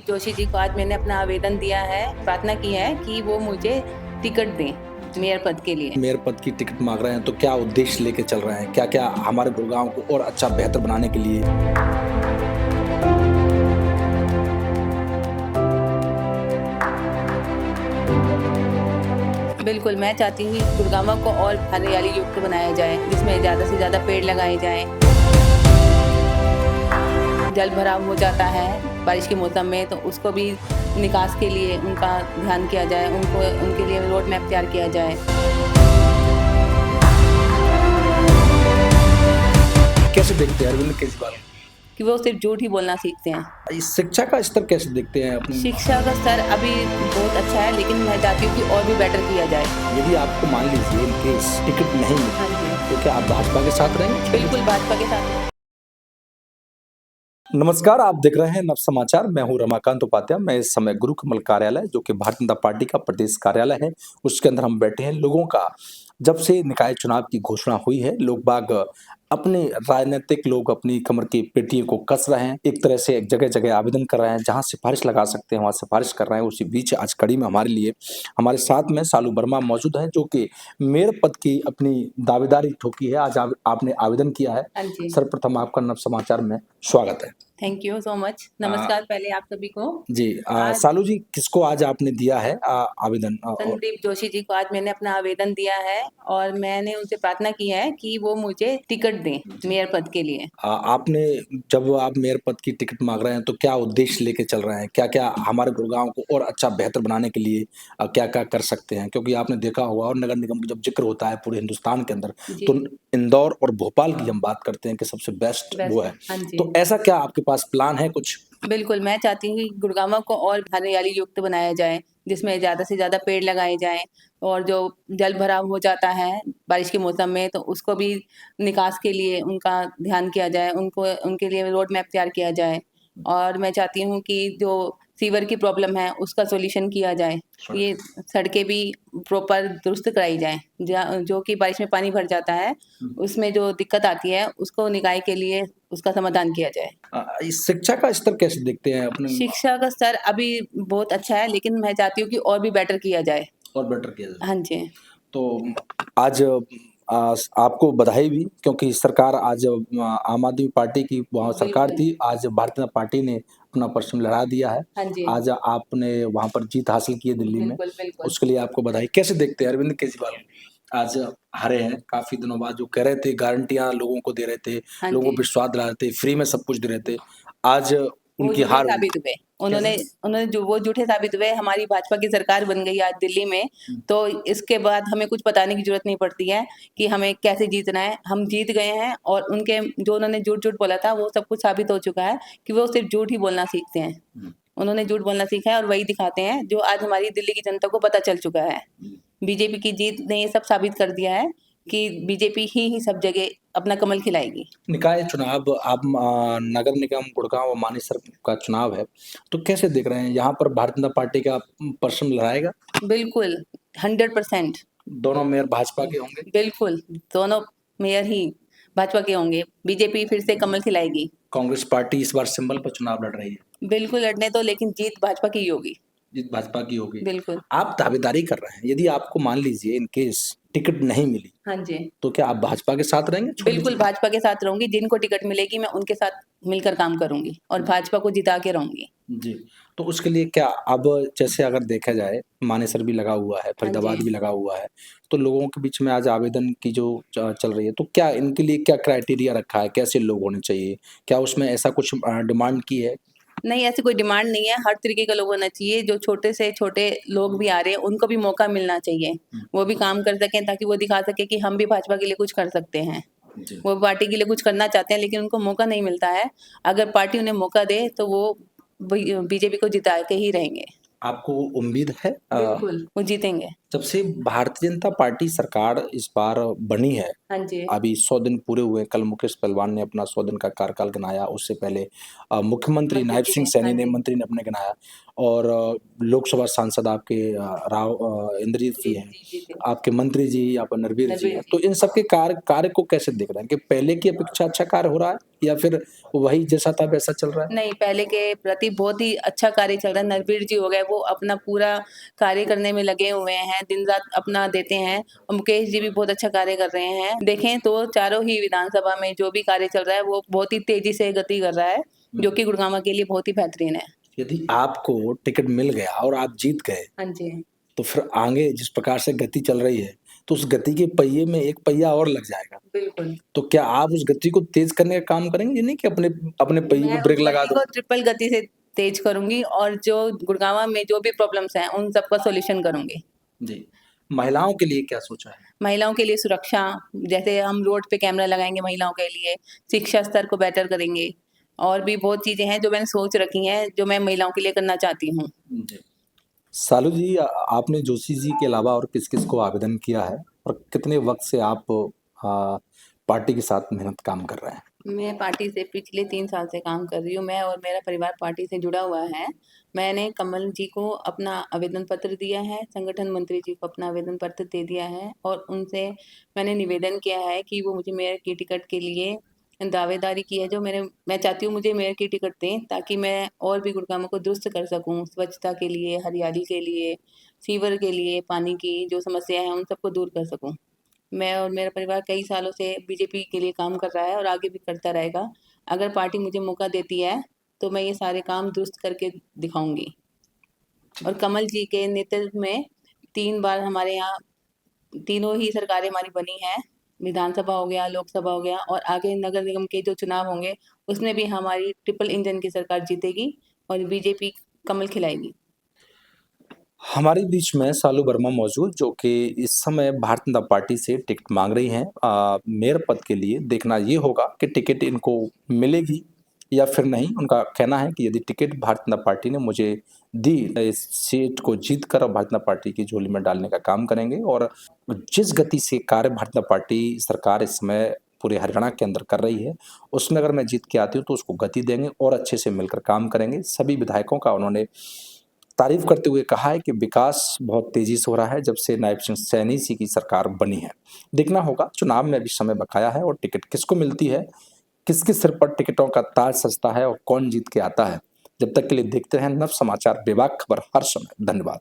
जोशी जी को आज मैंने अपना आवेदन दिया है, प्रार्थना की है कि वो मुझे टिकट दें मेयर पद के लिए। मेयर पद की टिकट मांग रहे हैं तो क्या उद्देश्य लेके चल रहे हैं? क्या-क्या हमारे गुड़गांव को और अच्छा बेहतर बनाने के लिए? बिल्कुल, मैं चाहती हूँ कि गुड़गांव को और हरियाली युक्त बनाया जाए, जिसमें ज़्यादा से ज़्यादा पेड़ लगाए जाएँ। जल भराव हो जाता है बारिश के मौसम में, तो उसको भी निकास के लिए उनका ध्यान किया जाए, उनके लिए रोड मैप तैयार किया जाए। कैसे देखते हैं अरविंद केजरीवाल? कि वो सिर्फ झूठ ही बोलना सीखते हैं। इस शिक्षा का स्तर कैसे देखते हैं अपनी? शिक्षा का स्तर अभी बहुत अच्छा है, लेकिन मैं चाहती हूँ कि और भी बेटर किया जाए। यदि आपको मान लीजिए इन केस टिकट नहीं मिली, हाँ जी, तो क्या आप भाजपा के साथ रहेंगे? बिल्कुल भाजपा के साथ। नमस्कार, आप देख रहे हैं नव समाचार। मैं हूं रमाकांत उपाध्याय। मैं इस समय गुरु कमल कार्यालय, जो कि भारतीय जनता पार्टी का प्रदेश कार्यालय है, उसके अंदर हम बैठे हैं। लोगों का जब से निकाय चुनाव की घोषणा हुई है, लोग बाग अपने राजनीतिक लोग अपनी कमर की पेटियों को कस रहे हैं। एक तरह से जगह-जगह आवेदन कर रहे हैं, जहां सिफारिश लगा सकते हैं वहां सिफारिश कर रहे हैं। उसी बीच आज कड़ी में हमारे लिए हमारे साथ में शालू वर्मा मौजूद हैं, जो कि मेयर पद की अपनी दावेदारी ठोकी है। आज आपने आवेदन किया है। हाँ जी, सर्वप्रथम आपका नव समाचार में स्वागत है। Thank you so much. नमस्कार पहले आप सभी को। जी आज सालू जी, किसको आज आपने दिया है आवेदन? और संदीप जोशी जी को आज मैंने अपना आवेदन दिया है और मैंने उनसे प्रार्थना की है कि वो मुझे टिकट दें मेयर पद के लिए। आपने जब आप मेयर पद की टिकट मांग रहे हैं तो क्या उद्देश्य लेके चल रहे हैं? क्या-क्या हमारे गुड़गांव को और अच्छा बेहतर बनाने के लिए क्या-क्या कर सकते हैं? क्योंकि आपने देखा होगा और नगर निगम का जब ज़िक्र होता है पूरे हिंदुस्तान के अंदर, जी, तो इंदौर और भोपाल की हम बात करते हैं कि सबसे बेस्ट वो बेस्ट है। हाँ जी। तो ऐसा क्या आपके पास प्लान है कुछ? बिल्कुल, मैं चाहती हूँ कि गुड़गांव को और हरियाली युक्त बनाया जाए, जिसमें ज़्यादा से ज़्यादा पेड़ लगाए जाएँ और जो जल भराव हो जाता है बारिश के मौसम में, तो उसको भी निकास के लिए उनका ध्यान किया जाए, उनके लिए रोड मैप तैयार किया जाए। और मैं चाहती हूँ कि जो सीवर की प्रॉब्लम है, उसका सॉल्यूशन किया जाए। ये सड़कें भी प्रॉपर दुरुस्त कराई जाएँ, जो कि बारिश में पानी भर जाता है, उसमें जो दिक्कत आती है, उसको निकाय के लिए उसका समाधान किया जाए। इस शिक्षा का स्तर कैसे देखते हैं अपने? शिक्षा का स्तर अभी बहुत अच्छा है, लेकिन मैं चाहती हूँ कि और भी बेटर किया जाए। और बेटर किया जाए। हाँ जी, तो आज आपको बधाई भी, क्योंकि सरकार आज आम आदमी पार्टी की वहाँ सरकार बिल्कुल। थी, आज भारतीय जनता पार्टी ने अपना परचम लहरा दिया है। हाँ जी, आज आपने वहाँ पर जीत हासिल की है दिल्ली में, बिल्कुल, बिल्कुल। उसके लिए आपको बधाई। कैसे देखते हैं अरविंद केजरीवाल आज हारे हैं? काफ़ी दिनों बाद जो कह रहे थे गारंटियाँ लोगों को दे रहे थे, हाँ लोगों जी, को विश्वास दिला रहे थे, फ्री में सब कुछ दे रहे थे। आज वो उनकी झूठे हार हुई। साबित हुए। उन्होंने कैसे? उन्होंने जो वो झूठे साबित हुए, हमारी भाजपा की सरकार बन गई आज दिल्ली में, तो इसके बाद हमें कुछ बताने की ज़रूरत नहीं पड़ती है कि हमें कैसे जीतना है। हम जीत गए हैं और उनके जो उन्होंने झूठ-झूठ बोला था, वो सब कुछ साबित हो चुका है कि वो सिर्फ़ झूठ ही बोलना सीखते हैं। उन्होंने झूठ बोलना सीखा है और वही दिखाते हैं, जो आज हमारी दिल्ली की जनता को पता चल चुका है। बीजेपी की जीत ने ये सब साबित कर दिया है कि बीजेपी ही सब जगह अपना कमल खिलाएगी। निकाय चुनाव आप नगर निगम गुड़गांव और मानेसर का चुनाव है, तो कैसे देख रहे हैं? यहाँ पर भारतीय जनता पार्टी का परचम लहराएगा? बिल्कुल, 100% दोनों मेयर भाजपा के होंगे? बिल्कुल, दोनों मेयर ही भाजपा के होंगे। बीजेपी फिर से कमल खिलाएगी। कांग्रेस पार्टी इस बार सिंबल पर चुनाव लड़ रही है। बिल्कुल लड़ने दो, लेकिन जीत भाजपा की ही होगी। जीत भाजपा की होगी। बिल्कुल। आप दावेदारी कर रहे हैं, यदि आपको मान लीजिए इन केस टिकट नहीं मिली, हाँ जी। तो क्या आप भाजपा के साथ रहेंगे? छोड़ बिल्कुल दीजिए। भाजपा के साथ रहूँगी, जिनको टिकट मिलेगी मैं उनके साथ मिलकर काम करूँगी और भाजपा को जिता के रहूँगी। जी, तो उसके लिए क्या अब जैसे अगर देखा जाए मानेसर भी लगा हुआ है, हाँ जी। फरीदाबाद भी लगा हुआ है, तो लोगों के बीच में आज आवेदन की जो चल रही है, तो क्या इनके लिए क्या क्राइटेरिया रखा है? कैसे लोग होने चाहिए? क्या उसमें ऐसा कुछ डिमांड की है? नहीं, ऐसी कोई डिमांड नहीं है, हर तरीके का लोग होना चाहिए, जो छोटे से छोटे लोग भी आ रहे हैं, उनको भी मौका मिलना चाहिए। वो भी काम कर सकें ताकि वो दिखा सकें कि हम भी भाजपा के लिए कुछ कर सकते हैं। जी। वो पार्टी के लिए कुछ करना चाहते हैं, लेकिन उनको मौका नहीं मिलता है। अगर पार्टी उन्हें मौका दे, तो वो बीजेपी को जिता के ही रहेंगे। आपको उम्मीद है बिल्कुल, वो जीतेंगे। जब से भारतीय जनता पार्टी सरकार इस बार बनी है, हाँ जी। अभी 100 दिन पूरे हुए। कल मुकेश पहलवान ने अपना 100 दिन का कार्यकाल गिनाया। उससे पहले मुख्यमंत्री मंत्री नायब जी सिंह ने, सैनी हाँ ने जी। मंत्री ने अपने गिनाया और लोकसभा सांसद आपके इंद्रजीत जी, जी हैं, जी, जी, जी। आपके मंत्री जी यहाँ पर नरवीर जी नरवीर हैं। जी। तो इन सबके कार्य को कैसे देख रहे हैं कि पहले की अपेक्षा अच्छा कार्य हो रहा है या फिर वही जैसा था वैसा चल रहा है? नहीं, पहले के प्रति बहुत ही अच्छा कार्य चल रहा है। नरवीर जी हो गए, वो अपना पूरा कार्य करने में लगे हुए हैं, दिन-रात अपना देते हैं और मुकेश जी भी बहुत अच्छा कार्य कर रहे हैं। देखें तो चारों ही विधानसभा में जो भी कार्य चल रहा है, वो बहुत ही तेज़ी से गति कर रहा है, जो कि गुड़गाँव के लिए बहुत ही बेहतरीन है। यदि आपको टिकट मिल गया और आप जीत गए, हाँ जी। तो फिर आगे जिस प्रकार से गति चल रही है, तो उस गति के पहिए में एक पहिया और लग जाएगा। बिल्कुल। तो क्या आप उस गति को तेज़ करने का काम करेंगे? ये नहीं कि अपने अपने पहिए मैं पे उस ब्रेक लगा गति दूँ? को ट्रिपल गति से तेज़ करूँगी और जो गुड़गाँव में जो भी प्रॉब्लम्स हैं, उन सबका सॉल्यूशन करूँगी। जी। महिलाओं के लिए क्या सोचा है? महिलाओं के लिए सुरक्षा, जैसे हम रोड पे कैमरा लगाएँगे महिलाओं के लिए, शिक्षा स्तर को बेटर करेंगे और भी बहुत चीज़ें हैं जो मैंने सोच रखी हैं, जो मैं महिलाओं के लिए करना चाहती हूँ। जी। सालू जी आपने जोशी जी के अलावा और किस-किस को आवेदन किया है और कितने वक़्त से आप पार्टी के साथ मेहनत काम कर रहे हैं? मैं पार्टी से पिछले 3 साल से काम कर रही हूँ। मैं और मेरा परिवार पार्टी से जुड़ा हुआ है। मैंने कमल जी को अपना आवेदन पत्र दिया है, संगठन मंत्री जी को अपना आवेदन पत्र दे दिया है और उनसे मैंने निवेदन किया है कि वो मुझे मेयर की टिकट के लिए दावेदारी की है, जो मैं चाहती हूँ मुझे मेयर की टिकट दें, ताकि मैं और भी गुड़गाँव को दुरुस्त कर सकूँ, स्वच्छता के लिए, हरियाली के लिए, सीवर के लिए, पानी की जो समस्या है, उन सबको दूर कर सकूँ। मैं और मेरा परिवार कई सालों से बीजेपी के लिए काम कर रहा है और आगे भी करता रहेगा। अगर पार्टी मुझे मौका देती है, तो मैं ये सारे काम दुरुस्त करके दिखाऊँगी। और कमल जी के नेतृत्व में 3 बार हमारे यहाँ तीनों ही सरकारें हमारी बनी हैं। विधानसभा हो गया, लोकसभा हो गया और आगे नगर निगम के जो चुनाव होंगे, उसमें भी हमारी ट्रिपल इंजन की सरकार जीतेगी और बीजेपी कमल खिलाएगी। हमारे बीच में सालू वर्मा मौजूद, जो कि इस समय भारतीय जनता पार्टी से टिकट माँग रही हैं मेयर पद के लिए। देखना ये होगा कि टिकट इनको मिलेगी या फिर नहीं। उनका कहना है कि यदि टिकट भारतीय जनता पार्टी ने मुझे दी, इस सीट को जीत कर भारतीय जनता पार्टी की झोली में डालने का काम करेंगे और जिस गति से कार्य भारतीय जनता पार्टी सरकार इस समय पूरे हरियाणा के अंदर कर रही है, उसमें अगर मैं जीत के आती हूँ तो उसको गति देंगे और अच्छे से मिलकर काम करेंगे। सभी विधायकों का उन्होंने तारीफ करते हुए कहा है कि विकास बहुत तेजी से हो रहा है जब से नायब सिंह सैनी जी की सरकार बनी है। देखना होगा, चुनाव में अभी समय बकाया है और टिकट किसको मिलती है, किसके सिर पर टिकटों का ताज सजता है और कौन जीत के आता है। जब तक के लिए देखते रहें नव समाचार, बेबाक खबर हर समय। धन्यवाद।